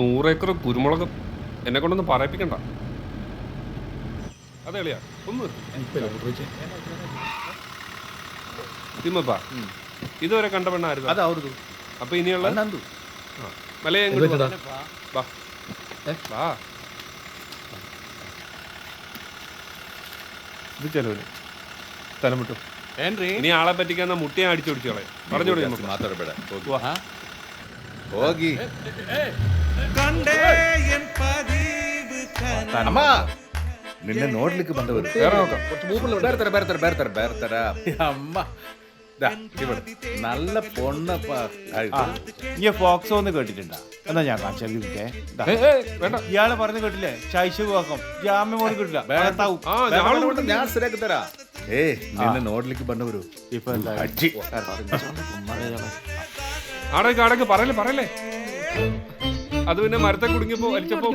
100 acre കുരുമുളക് എന്നെ കൊണ്ടൊന്നും പറയിപ്പിക്കണ്ട. അതെ അളിയാ ഒന്ന് തിമ്മപ്പാ ഇതുവരെ കണ്ട പെണ്ണായിരുന്നു. അതവരದು അപ്പൊ ഇനിയുള്ള ನಂದು മലയെ എങ്ങോട്ട് വാ വാ ഇത് ചെലവിന് സ്ഥലം വിട്ടു. ಏನ್ರಿ ഇനി ആളെ പറ്റിക്കാൻ മുട്ടിയെ അടിച്ചോടിച്ചോളെ പറഞ്ഞോളൂ നമുക്ക്. ಮಾತಾಡಬೇಡ ಹೋಗಿ ಅಮ್ಮ ನಿನ್ನೆ ನೋಡ್ಲಿಕ್ಕೆ ಬಂದವರು വേറെ നോക്കാം. ಬೇರ್ತಾರ ಅಮ್ಮ ദാ, ഇവിടെ. നല്ല പൊണ്ണപ്പാ ഈ ഫോക്സോ ഒന്ന് കേട്ടിട്ടുണ്ടാ? എന്നാ ഞാൻ കാണിച്ചാൽ വേണ്ട ഇയാള് പറഞ്ഞു കേട്ടില്ലേ? ശൈശവാക്കം ജാമ്യം പോലും കിട്ടില്ല. ഞാൻ ശരിയാക്കി തരാ. നിന്നെ നോಡ್ಲಿಕ್ಕೆ ಬಂದವರು ഇപ്പൊ എന്താ അജ്ജി ആടൊക്കെ ആടൊക്കെ പറയല്ലേ. അത് പിന്നെ മരത്തെ കുടുങ്ങിയപ്പോ വലിച്ചപ്പോ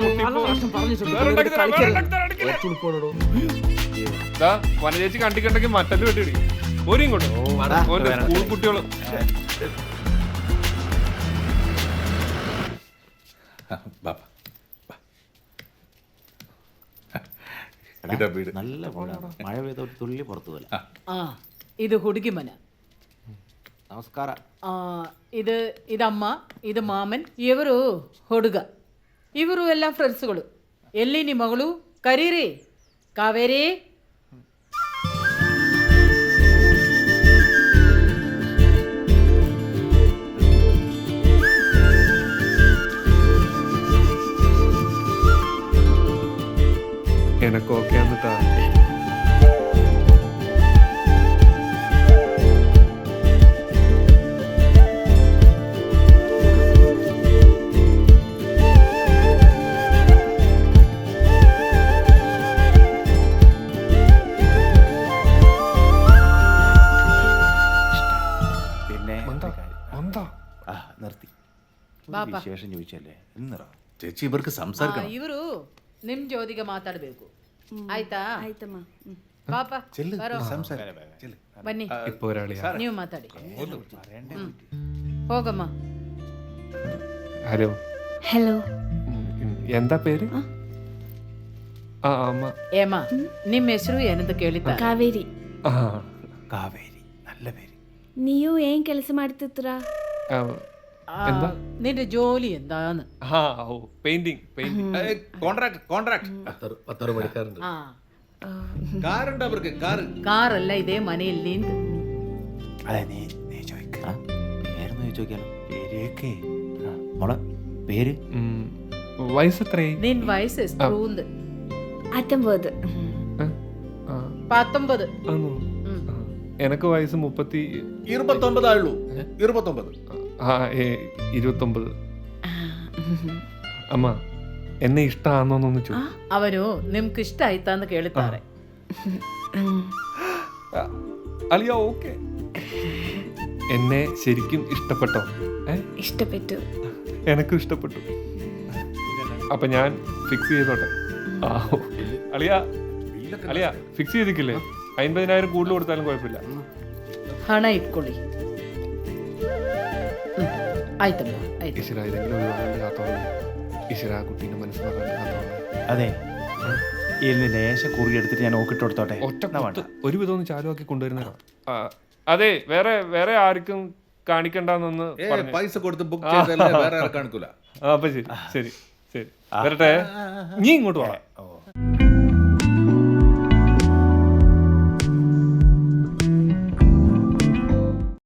വനചേച്ചി കണ്ടിട്ടുണ്ടെങ്കിൽ മറ്റല് വെട്ടിടി ഒരു ഇങ്ങോട്ട് ഓന്റെ സ്കൂൾ കുട്ടികള് നല്ല മഴ പെയ്ത ഒരു തുള്ളി പുറത്തു പോലെ. ಇದು ಹುಡುಗಿ ಮನೆ. ನಮಸ್ಕಾರ. ಇದಮ್ಮ, ಇದು ಮಾಮನ್, ಇವರು ಹುಡುಗ. ಇವರು ಎಲ್ಲ ಫ್ರೆಂಡ್ಸ್ಗಳು. ಎಲ್ಲಿ ನಿಮ್ಮ ಮಗಳು? ಕರೀರಿ. ಕಾವೇರಿ. എനക്ക് ഓക്കെ എന്നിട്ടാ പിന്നെ നിർത്തി ಬಾಪ. വിശേഷം ചോദിച്ചല്ലേ എന്നറ ചേച്ചി ഇവർക്ക് സംസാരിക്കണം. ಇವರು ನಿಮ್ ಜೋದಿಗೆ ಮಾತಾಡಬೇಕು. ಆಯ್ತಾ? ಆಯ್ತಮ್ಮ. ಪಾಪ ಬರೋ. ಬನ್ನಿ ഇപ്പൊ ഒരാളിയാ. ನೀವು ಮಾತಾಡಿ. ಹೋಗಮ್ಮ. Hello hello. എന്താ പേര്? ആ അമ്മ ಏಮ್ಮ ನಿಮ್ಮ ಹೆಸರು ಏನಂತ ಕೇಳಿದ್ದ? ಕಾವೇರಿ. ആ കാവേരി നല്ല പേര്. ನೀವು ಏನ್ ಕೆಲಸ ಮಾಡ್ತಿದ್ದೀರಾ? എന്താ നിന്റെ ജോലി എന്താന്ന്? ആ ഓ പെയിന്റിങ് കോൺട്രാക്ട് ആ കാറുണ്ട് അവർക്ക് കാറ്. കാറല്ല ഇതേ മനയിൽ നീന്ത്. അതെ നീ ചോദിക്ക. പേരൊന്ന് ചോദിക്കാലോ. പേരൊക്കെ മോളെ പേര് വയസ്സെത്രയായി? നിൻ വയസ്സ് എത്രൂന്ന്? 19. 19. എനക്ക് വയസ്സ് 29 ആയുള്ളൂ. 29. 29. ಅಮ್ಮ ಎನ್ನೆ ಇಷ್ಟ ಅನ್ನೋನೊಂದು ಚೂ ಅವನು ನಿಮ್ಗೆ ಇಷ್ಟ ಆಯ್ತಾ ಕೇಳುತ್ತಾರೆ. അളിയ ഓക്കെ. എന്നെ ശരിക്കും ഇഷ്ടപ്പെട്ടോ? ഇഷ്ടപ്പെട്ടു. എനക്കും ഇഷ്ടപ്പെട്ടു. അപ്പൊ ഞാൻ ഫിക്സ് ചെയ്തോട്ടെ? അളിയ അളിയ ഫിക്സ് ചെയ്തിക്കില്ലേ? 50,000 കൂടുതൽ കൊടുത്താലും കുഴപ്പമില്ല. ಹಣ ಇಟ್ಕೊಳ್ಳಿ. ആയിട്ടല്ലോ ഈശ്വര ഇതെങ്കിലും ഒഴിവാണ്ട് കാത്തോളെ. ഈശ്വര കുട്ടീൻ്റെ മനസ്സിലാക്കാൻ കാത്തോളെ. അതെ ഇരുന്ന് ലേശ കുറി എടുത്തിട്ട് ഞാൻ നോക്കിട്ട് കൊടുത്തോട്ടെ. ഒറ്റ ഒരുവിധം ഒന്ന് ചാലുവാക്കി കൊണ്ടുവരുന്ന. അതെ വേറെ ആർക്കും കാണിക്കണ്ടെന്നൊന്ന് പൈസ കൊടുത്ത് ബുക്ക് ചെയ്തല്ലേ വേറെ ആരെ കാണിക്കൂല. അപ്പൊ ശരി ശരി ശരി വരട്ടെ. നീ ഇങ്ങോട്ട് വാ.